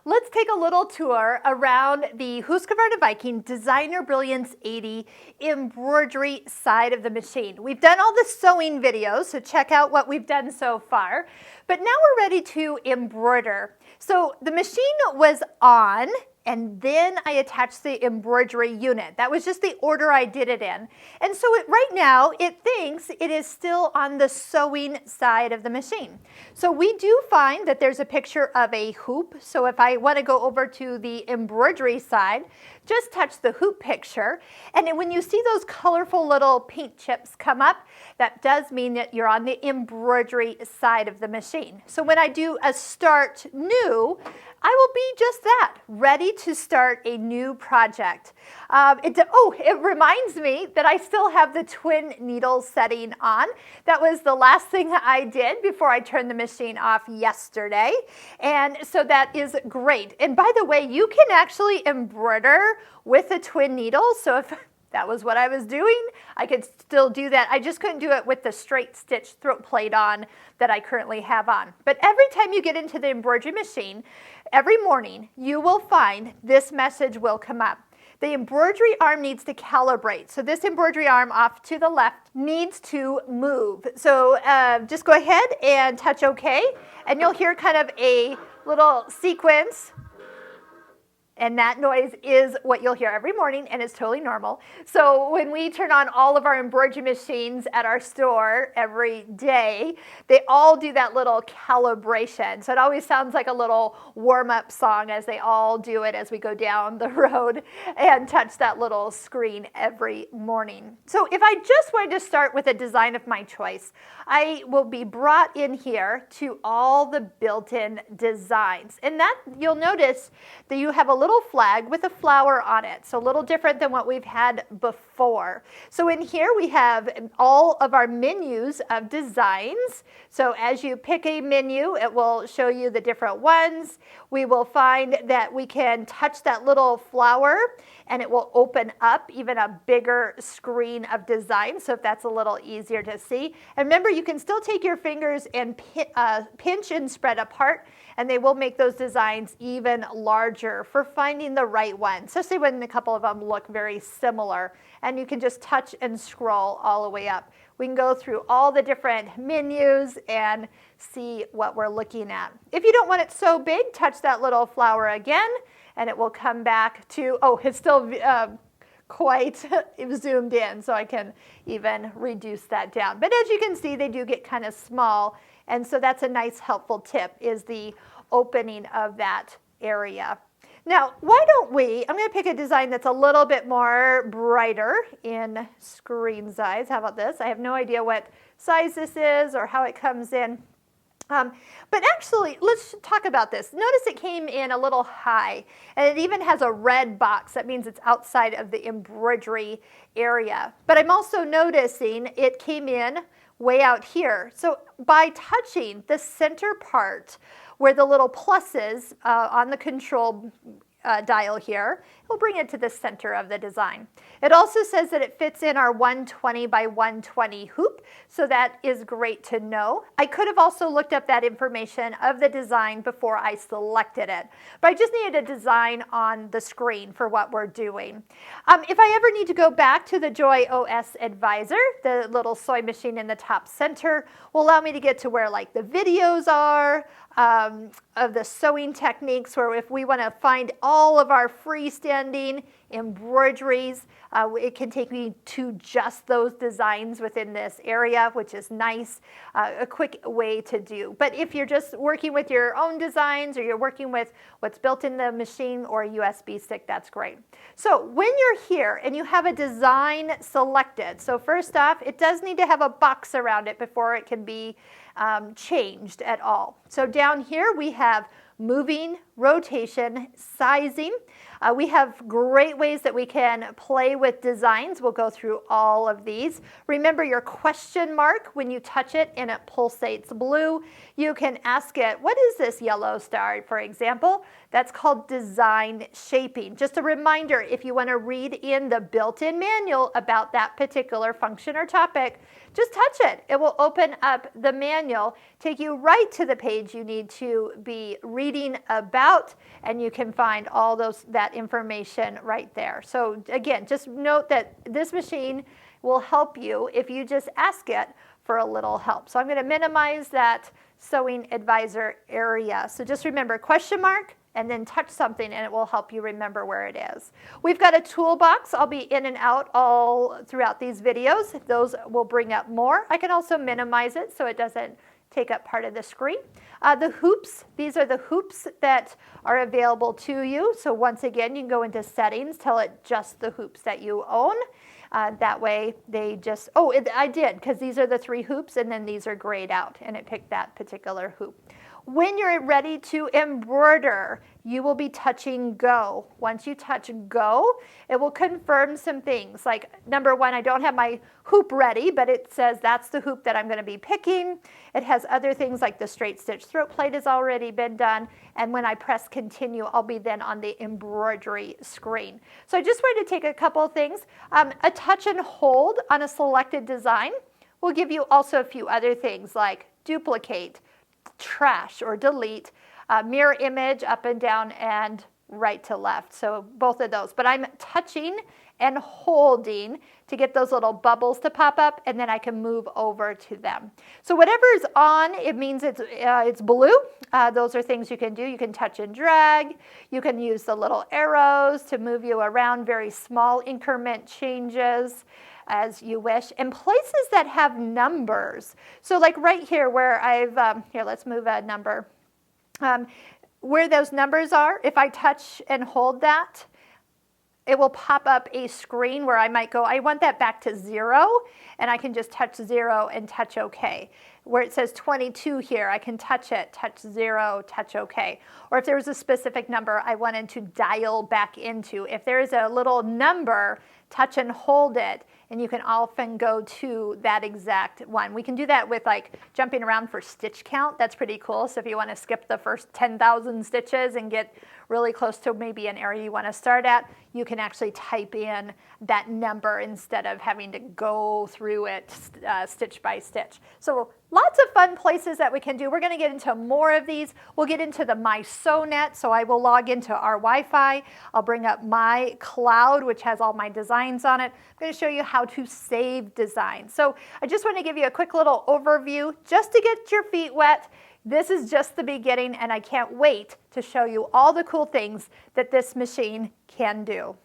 Let's take a little tour around the Husqvarna Viking Designer Brilliance 80 embroidery side of the machine. We've done all the sewing videos, so check out what we've done so far. But now we're ready to embroider. So the machine was on, and then I attached the embroidery unit. That was just the order I did it in. And so right now, it thinks it is still on the sewing side of the machine. So we do find that there's a picture of a hoop. So if I want to go over to the embroidery side, just touch the hoop picture. And then when you see those colorful little paint chips come up, that does mean that you're on the embroidery side of the machine. So when I do a start new, I will be just that, ready to start a new project. It reminds me that I still have the twin needle setting on. That was the last thing I did before I turned the machine off yesterday. And so that is great. And by the way, you can actually embroider with a twin needle. So if that was what I was doing, I could still do that. I just couldn't do it with the straight stitch throat plate on that I currently have on. But every time you get into the embroidery machine, every morning, you will find this message will come up. The embroidery arm needs to calibrate. So this embroidery arm off to the left needs to move. So just go ahead and touch OK, and you'll hear kind of a little sequence. And that noise is what you'll hear every morning, and it's totally normal. So when we turn on all of our embroidery machines at our store every day, they all do that little calibration. So it always sounds like a little warm-up song as they all do it as we go down the road and touch that little screen every morning. So if I just wanted to start with a design of my choice, I will be brought in here to all the built-in designs. And that you'll notice that you have a little flag with a flower on it. So a little different than what we've had before. So in here we have all of our menus of designs. So as you pick a menu, it will show you the different ones. We will find that we can touch that little flower and it will open up even a bigger screen of design. So if that's a little easier to see. And remember, you can still take your fingers and pinch and spread apart, and they will make those designs even larger for finding the right one, especially when a couple of them look very similar. And you can just touch and scroll all the way up. We can go through all the different menus and see what we're looking at. If you don't want it so big, touch that little flower again, and it will come back to, it's still quite zoomed in, so I can even reduce that down. But as you can see, they do get kind of small, and so that's a nice helpful tip, is the opening of that area. Now, why don't I'm going to pick a design that's a little bit more brighter in screen size. How about this? I have no idea what size this is or how it comes in. But actually, let's talk about this. Notice it came in a little high, and it even has a red box. That means it's outside of the embroidery area. But I'm also noticing it came in way out here. So by touching the center part where the little pluses on the control dial here, we'll bring it to the center of the design. It also says that it fits in our 120 by 120 hoop, so that is great to know. I could have also looked up that information of the design before I selected it, but I just needed a design on the screen for what we're doing. If I ever need to go back to the Joy OS Advisor, the little sewing machine in the top center will allow me to get to where like the videos are, of the sewing techniques, where if we want to find all of our freestanding embroideries, it can take me to just those designs within this area, which is nice, a quick way to do. But if you're just working with your own designs, or you're working with what's built in the machine or a USB stick, that's great. So when you're here and you have a design selected, so first off, it does need to have a box around it before it can be changed at all. So down here we have moving, rotation, sizing. We have great ways that we can play with designs. We'll go through all of these. Remember your question mark when you touch it and it pulsates blue. You can ask it, what is this yellow star, for example? That's called design shaping. Just a reminder, if you want to read in the built-in manual about that particular function or topic, just touch it. It will open up the manual, take you right to the page you need to be reading reading about, and you can find all that information right there. So again, just note that this machine will help you if you just ask it for a little help. So I'm going to minimize that Sewing Advisor area. So just remember question mark and then touch something and it will help you remember where it is. We've got a toolbox. I'll be in and out all throughout these videos. Those will bring up more. I can also minimize it so it doesn't take up part of the screen. The hoops, these are the hoops that are available to you. So once again, you can go into settings, tell it just the hoops that you own. That way they just, I did, because these are the 3 hoops and then these are grayed out and it picked that particular hoop. When you're ready to embroider, you will be touching go. Once you touch go, it will confirm some things. Like number 1, I don't have my hoop ready, but it says that's the hoop that I'm going to be picking. It has other things like the straight stitch throat plate has already been done. And when I press continue, I'll be then on the embroidery screen. So I just wanted to take a couple of things. A touch and hold on a selected design will give you also a few other things like duplicate, trash or delete, mirror image up and down and right to left. So both of those. But I'm touching and holding to get those little bubbles to pop up, and then I can move over to them. So whatever is on, it means it's blue. Those are things you can do. You can touch and drag. You can use the little arrows to move you around, very small increment changes as you wish, and places that have numbers. So like right here where I've, here, let's move a number. Where those numbers are, if I touch and hold that, it will pop up a screen where I might go, I want that back to 0, and I can just touch 0 and touch OK. Where it says 22 here, I can touch it, touch 0, touch OK. Or if there was a specific number I wanted to dial back into, if there is a little number, touch and hold it, and you can often go to that exact one. We can do that with like jumping around for stitch count. That's pretty cool. So if you want to skip the first 10,000 stitches and get really close to maybe an area you want to start at, you can actually type in that number instead of having to go through it stitch by stitch. So lots of fun places that we can do. We're going to get into more of these. We'll get into the My SewNet, so I will log into our Wi-Fi. I'll bring up my cloud, which has all my designs on it. I'm going to show you how to save designs. So I just want to give you a quick little overview just to get your feet wet. This is just the beginning, and I can't wait to show you all the cool things that this machine can do.